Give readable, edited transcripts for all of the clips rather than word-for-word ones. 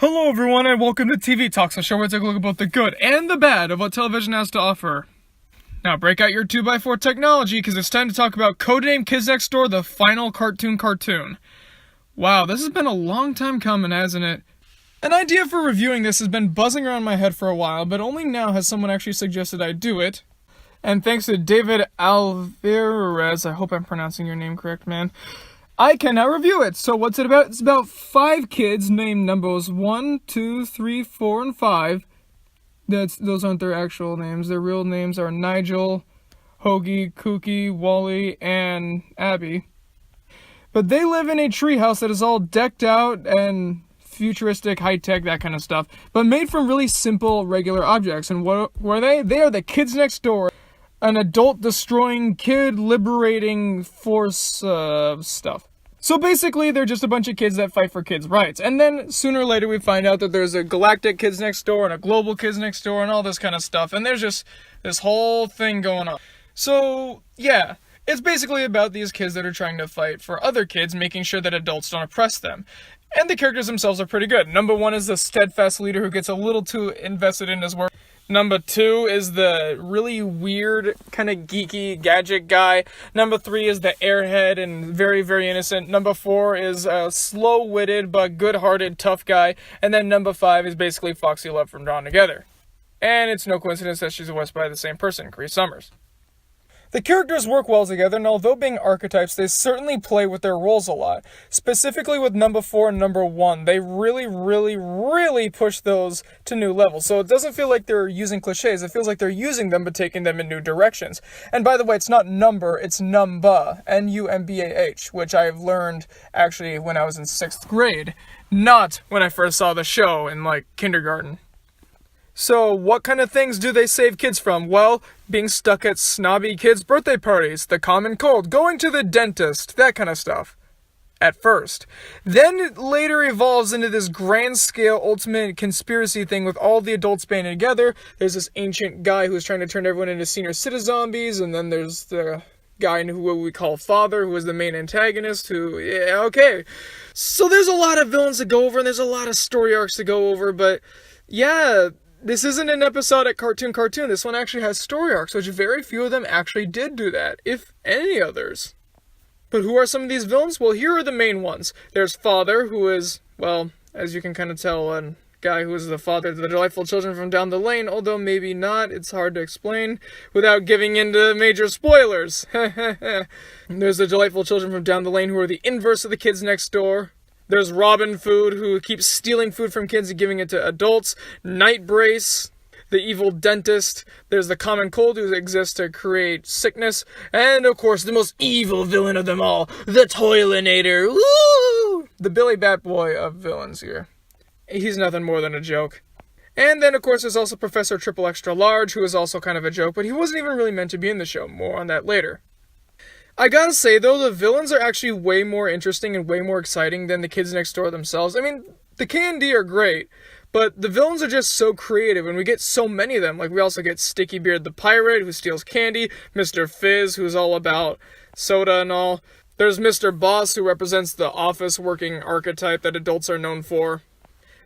Hello everyone and welcome to TV Talks, a show where I take a look at both the good and the bad of what television has to offer. Now break out your 2x4 technology because it's time to talk about Codename Kids Next Door, the final cartoon. Wow, this has been a long time coming, hasn't it? An idea for reviewing this has been buzzing around my head for a while, but only now has someone actually suggested I do it. And thanks to David Alvarez, I hope I'm pronouncing your name correct, man, I can now review it. So what's it about? It's about 5 kids named numbers 1, 2, 3, 4, and 5. Those aren't their actual names. Their real names are Nigel, Hoagie, Kookie, Wally, and Abby. But they live in a treehouse that is all decked out and futuristic, high-tech, that kind of stuff, but made from really simple, regular objects. And what were they? They are the kids next door. An adult-destroying, kid-liberating force stuff. So basically, they're just a bunch of kids that fight for kids' rights. And then, sooner or later, we find out that there's a galactic kids next door and a global kids next door and all this kind of stuff. And there's just this whole thing going on. So, yeah, it's basically about these kids that are trying to fight for other kids, making sure that adults don't oppress them. And the characters themselves are pretty good. Number 1 is the steadfast leader who gets a little too invested in his work. Number 2 is the really weird, kind of geeky gadget guy. Number 3 is the airhead and very, very innocent. Number 4 is a slow-witted but good-hearted tough guy. And then number 5 is basically Foxy Love from Drawn Together. And it's no coincidence that she's voiced by the same person, Cree Summers. The characters work well together, and although being archetypes, they certainly play with their roles a lot. Specifically with number 4 and number 1, they really push those to new levels. So it doesn't feel like they're using cliches, it feels like they're using them but taking them in new directions. And by the way, it's not number, it's numba, N-U-M-B-A-H, which I've learned actually when I was in 6th grade, not when I first saw the show in, kindergarten. So, what kind of things do they save kids from? Well, being stuck at snobby kids' birthday parties, the common cold, going to the dentist, that kind of stuff. At first. Then it later evolves into this grand-scale ultimate conspiracy thing with all the adults banding together. There's this ancient guy who's trying to turn everyone into senior citizen zombies, and then there's the guy who we call Father, who is the main antagonist, So there's a lot of villains to go over, and there's a lot of story arcs to go over, but yeah, this isn't an episodic cartoon. This one actually has story arcs, which very few of them actually did do that, if any others. But who are some of these villains? Well, here are the main ones. There's Father, who is, well, as you can kind of tell, a guy who is the father of the delightful children from down the lane, although maybe not, it's hard to explain without giving into major spoilers. There's the delightful children from down the lane who are the inverse of the kids next door. There's Robin Food, who keeps stealing food from kids and giving it to adults. Night Brace, the evil dentist. There's the common cold, who exists to create sickness. And, of course, the most evil villain of them all, the Toilinator. Woo! The Billy Bat Boy of villains here. He's nothing more than a joke. And then, of course, there's also Professor Triple Extra Large, who is also kind of a joke, but he wasn't even really meant to be in the show. More on that later. I gotta say, though, the villains are actually way more interesting and way more exciting than the kids next door themselves. I mean, the K&D are great, but the villains are just so creative, and we get so many of them. We also get Sticky Beard the Pirate, who steals candy, Mr. Fizz, who's all about soda and all. There's Mr. Boss, who represents the office-working archetype that adults are known for.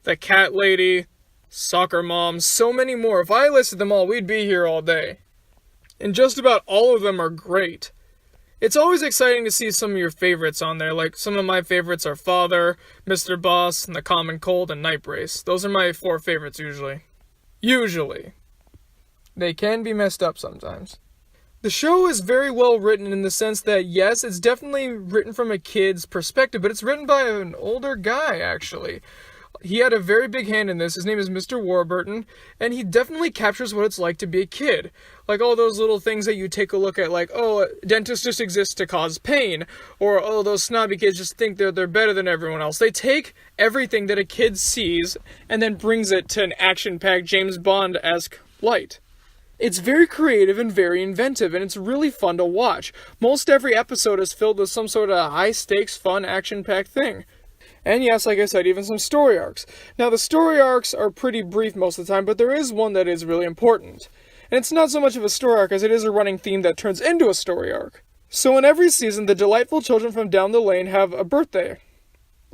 The Cat Lady, Soccer Mom, so many more. If I listed them all, we'd be here all day. And just about all of them are great. It's always exciting to see some of your favorites on there, some of my favorites are Father, Mr. Boss, and the Common Cold, and Night Brace. Those are my 4 favorites usually. Usually. They can be messed up sometimes. The show is very well written in the sense that, yes, it's definitely written from a kid's perspective, but it's written by an older guy, actually. He had a very big hand in this. His name is Mr. Warburton, and he definitely captures what it's like to be a kid. All those little things that you take a look at, dentists just exist to cause pain, or, those snobby kids just think they're better than everyone else. They take everything that a kid sees and then brings it to an action-packed James Bond-esque light. It's very creative and very inventive, and it's really fun to watch. Most every episode is filled with some sort of high-stakes, fun, action-packed thing. And yes, like I said, even some story arcs. Now, the story arcs are pretty brief most of the time, but there is one that is really important. And it's not so much of a story arc as it is a running theme that turns into a story arc. So in every season, the delightful children from down the lane have a birthday.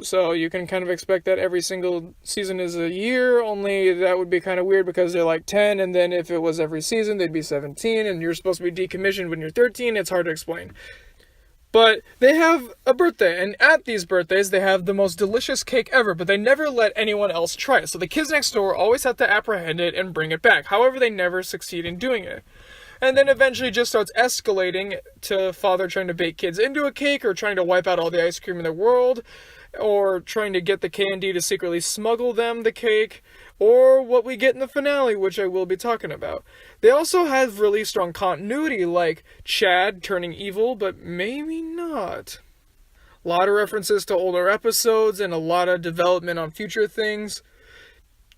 So you can kind of expect that every single season is a year, only that would be kind of weird because they're like 10, and then if it was every season, they'd be 17, and you're supposed to be decommissioned when you're 13. It's hard to explain. But they have a birthday, and at these birthdays, they have the most delicious cake ever, but they never let anyone else try it. So the kids next door always have to apprehend it and bring it back. However, they never succeed in doing it. And then eventually just starts escalating to father trying to bait kids into a cake, or trying to wipe out all the ice cream in the world, or trying to get the KND to secretly smuggle them the cake, or what we get in the finale, which I will be talking about. They also have really strong continuity, like Chad turning evil, but maybe not. A lot of references to older episodes, and a lot of development on future things.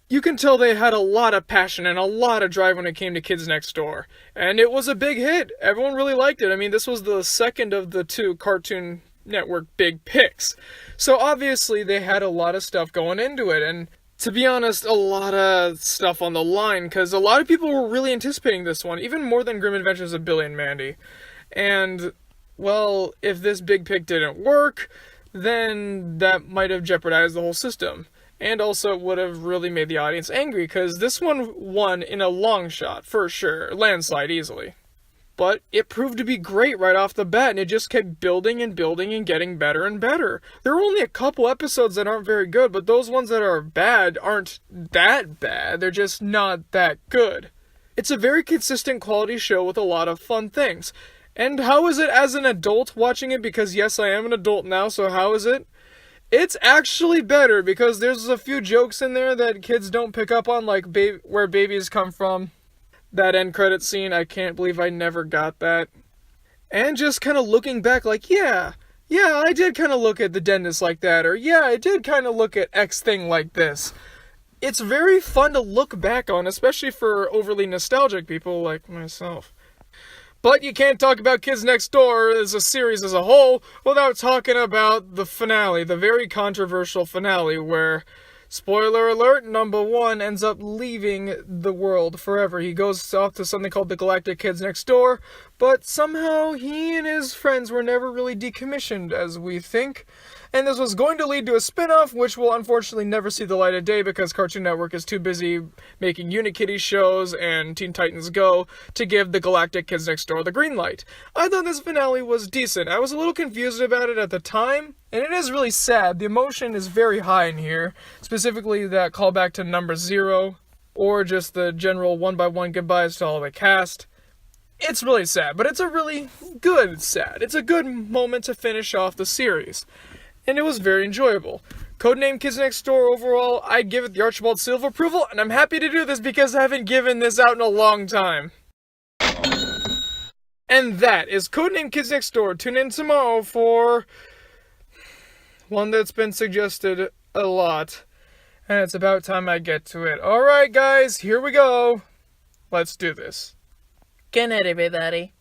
You can tell they had a lot of passion and a lot of drive when it came to Kids Next Door. And it was a big hit. Everyone really liked it. I mean, this was the second of the two Cartoon Network big picks. So obviously they had a lot of stuff going into it. And to be honest, a lot of stuff on the line, because a lot of people were really anticipating this one, even more than Grim Adventures of Billy and Mandy. And, well, if this big pick didn't work, then that might have jeopardized the whole system. And also it would have really made the audience angry, because this one won in a long shot, for sure, landslide easily. But it proved to be great right off the bat, and it just kept building and building and getting better and better. There are only a couple episodes that aren't very good, but those ones that are bad aren't that bad, they're just not that good. It's a very consistent quality show with a lot of fun things. And how is it as an adult watching it? Because yes, I am an adult now, so how is it? It's actually better, because there's a few jokes in there that kids don't pick up on, like where babies come from. That end credit scene, I can't believe I never got that. And just kind of looking back, like, yeah, I did kind of look at the dentist like that, or yeah, I did kind of look at X thing like this. It's very fun to look back on, especially for overly nostalgic people like myself. But you can't talk about Kids Next Door as a series as a whole without talking about the finale, the very controversial finale where, spoiler alert, number one ends up leaving the world forever. He goes off to something called the Galactic Kids Next Door, but somehow he and his friends were never really decommissioned, as we think. And this was going to lead to a spin-off, which will unfortunately never see the light of day because Cartoon Network is too busy making Unikitty shows and Teen Titans Go to give the Galactic Kids Next Door the green light. I thought this finale was decent. I was a little confused about it at the time, and it is really sad. The emotion is very high in here, specifically that callback to number 0, or just the general one-by-one goodbyes to all the cast. It's really sad, but it's a really good sad. It's a good moment to finish off the series. And it was very enjoyable. Codename Kids Next Door overall, I'd give it the Archibald Seal of approval, and I'm happy to do this because I haven't given this out in a long time. And that is Codename Kids Next Door. Tune in tomorrow for one that's been suggested a lot. And it's about time I get to it. Alright guys, here we go. Let's do this. Good night, everybody.